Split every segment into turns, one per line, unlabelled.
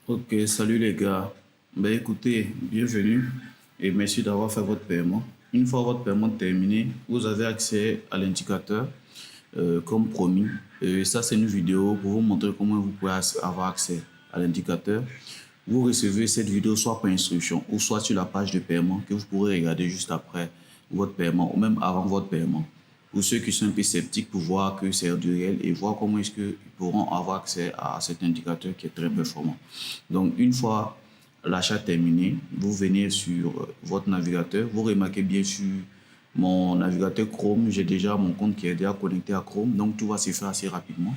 Ok, salut les gars. Ben écoutez, bienvenue et merci d'avoir fait votre paiement. Une fois votre paiement terminé, vous avez accès à l'indicateur comme promis. Et ça, c'est une vidéo pour vous montrer comment vous pouvez avoir accès à l'indicateur. Vous recevez cette vidéo soit par instruction ou soit sur la page de paiement que vous pourrez regarder juste après votre paiement ou même avant votre paiement. Pour ceux qui sont un peu sceptiques pour voir que c'est du réel et voir comment est-ce qu'ils pourront avoir accès à cet indicateur qui est très performant. Donc, une fois l'achat terminé, vous venez sur votre navigateur. Vous remarquez bien sur mon navigateur Chrome, j'ai déjà mon compte qui est déjà connecté à Chrome, donc tout va se faire assez rapidement.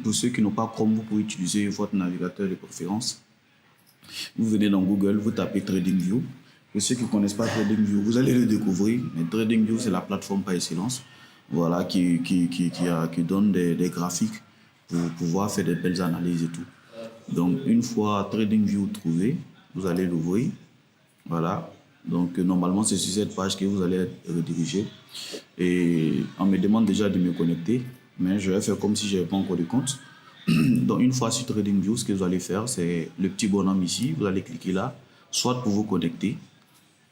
Pour ceux qui n'ont pas Chrome, vous pouvez utiliser votre navigateur de préférence. Vous venez dans Google, vous tapez TradingView. Pour ceux qui ne connaissent pas TradingView, vous allez le découvrir. Mais TradingView, c'est la plateforme par excellence, voilà, qui donne des graphiques pour pouvoir faire des belles analyses et tout. Donc, une fois TradingView trouvé, vous allez l'ouvrir. Voilà. Donc, normalement, c'est sur cette page que vous allez être redirigé. Et on me demande déjà de me connecter, mais je vais faire comme si je n'avais pas encore de compte. Donc, une fois sur TradingView, ce que vous allez faire, c'est le petit bonhomme ici. Vous allez cliquer là, soit pour vous connecter.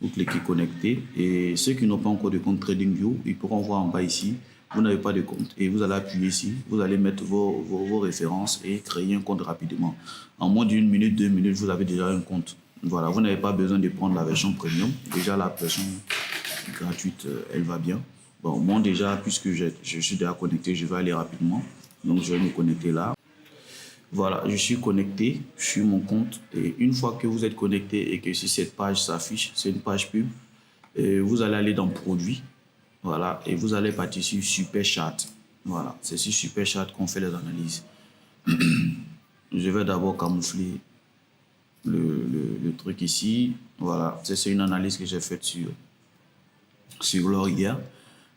Vous cliquez connecter. Et ceux qui n'ont pas encore de compte TradingView, ils pourront voir en bas ici. Vous n'avez pas de compte. Et vous allez appuyer ici. Vous allez mettre vos références et créer un compte rapidement. En moins d'une minute, 2 minutes, vous avez déjà un compte. Voilà, vous n'avez pas besoin de prendre la version premium. Déjà, la version gratuite, elle va bien. Bon, moi déjà, puisque je suis déjà connecté, je vais aller rapidement. Donc, je vais me connecter là. Voilà, je suis connecté sur mon compte. Et une fois que vous êtes connecté et que si cette page s'affiche, c'est une page pub, et vous allez aller dans Produits. Voilà, et vous allez partir sur Super Chat. Voilà, c'est sur Super Chat qu'on fait les analyses. Je vais d'abord camoufler le truc ici. Voilà, c'est une analyse que j'ai faite sur l'or hier.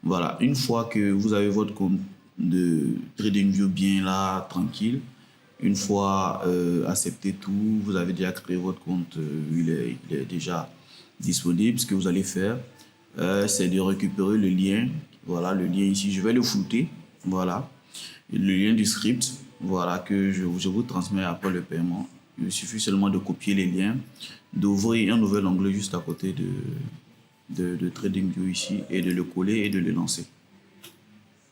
Voilà, une fois que vous avez votre compte de TradingView bien là, tranquille, une fois accepté tout, vous avez déjà créé votre compte, il est déjà disponible. Ce que vous allez faire, c'est de récupérer le lien. Voilà, le lien ici, je vais le flouter. Voilà, le lien du script, voilà, que je vous transmets après le paiement. Il suffit seulement de copier les liens, d'ouvrir un nouvel onglet juste à côté de TradingView ici et de le coller et de le lancer.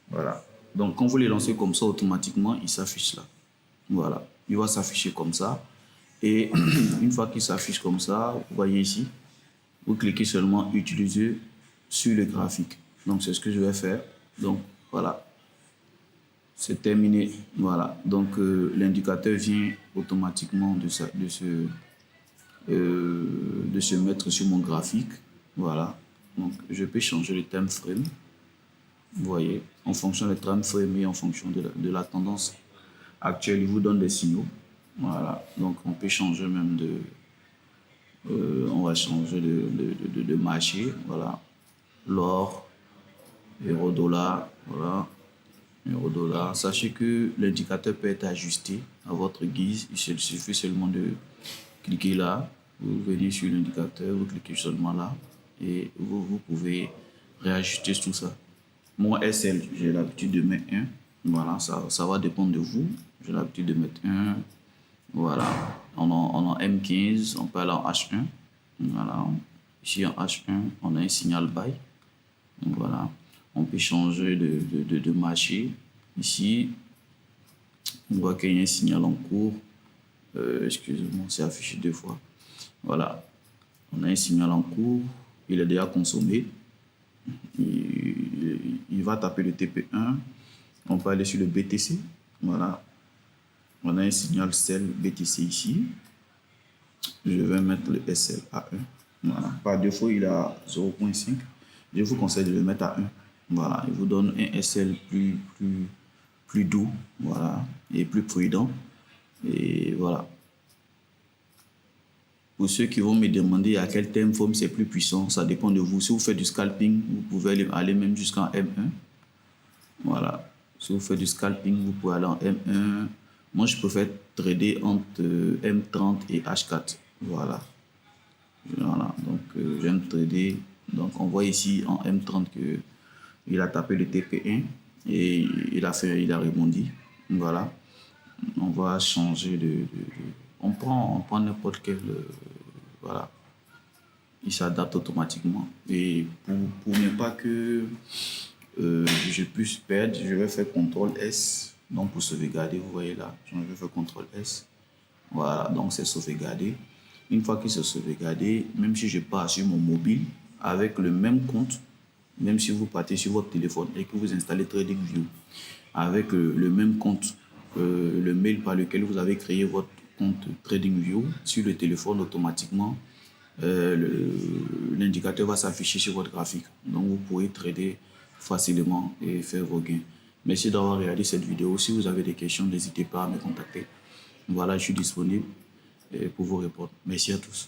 Voilà. Donc, quand vous les lancez comme ça, automatiquement, il s'affiche là. Voilà. Il va s'afficher comme ça. Et une fois qu'il s'affiche comme ça, vous voyez ici, vous cliquez seulement utiliser sur le graphique. Donc, c'est ce que je vais faire. Donc, voilà. C'est terminé. Voilà. Donc, l'indicateur vient automatiquement de se mettre sur mon graphique. Voilà. Donc, je peux changer le time frame. Vous voyez, en fonction des time frame et en fonction de la tendance actuelle, il vous donne des signaux. Voilà. Donc, on peut changer même on va changer de marché. Voilà. L'or, euro-dollar. Voilà. Euro-dollar. Sachez que l'indicateur peut être ajusté à votre guise. Il suffit seulement de cliquer là. Vous venez sur l'indicateur, vous cliquez seulement là et vous pouvez réajuster tout ça. Moi, SL, j'ai l'habitude de mettre 1. Voilà, ça va dépendre de vous. J'ai l'habitude de mettre 1. Voilà. En M15, on peut aller en H1. Voilà. Ici en H1, on a un signal buy. Donc voilà. On peut changer de marché. Ici, on voit qu'il y a un signal en cours. Excusez-moi, c'est affiché 2 fois. Voilà. On a un signal en cours. Il est déjà consommé. Il va taper le TP1. On peut aller sur le BTC. Voilà. On a un signal sell BTC ici. Je vais mettre le SL à 1. Voilà. Par défaut, il est à 0.5. Je vous conseille de le mettre à 1. Voilà. Il vous donne un SL plus doux. Voilà. Et plus prudent. Et voilà. Pour ceux qui vont me demander à quel time frame c'est plus puissant, ça dépend de vous. Si vous faites du scalping, vous pouvez aller même jusqu'en M1. Voilà. Si vous faites du scalping, vous pouvez aller en M1. Moi, je préfère trader entre M30 et H4. Voilà. Voilà. Donc, j'aime trader. Donc, on voit ici en M30 qu'il a tapé le TP1 et il a rebondi. Voilà. On va changer on prend n'importe quel, voilà, il s'adapte automatiquement. Et pour ne pas que je puisse perdre, je vais faire CTRL S. Donc pour sauvegarder, vous voyez là, je vais faire CTRL S. Voilà, donc c'est sauvegardé. Une fois que c'est sauvegardé, même si je pars sur mon mobile avec le même compte, même si vous partez sur votre téléphone et que vous installez TradingView avec le même compte, le mail par lequel vous avez créé votre compte TradingView sur le téléphone, automatiquement, l'indicateur va s'afficher sur votre graphique. Donc vous pourrez trader facilement et faire vos gains. Merci d'avoir regardé cette vidéo. Si vous avez des questions, n'hésitez pas à me contacter. Voilà, je suis disponible pour vous répondre. Merci à tous.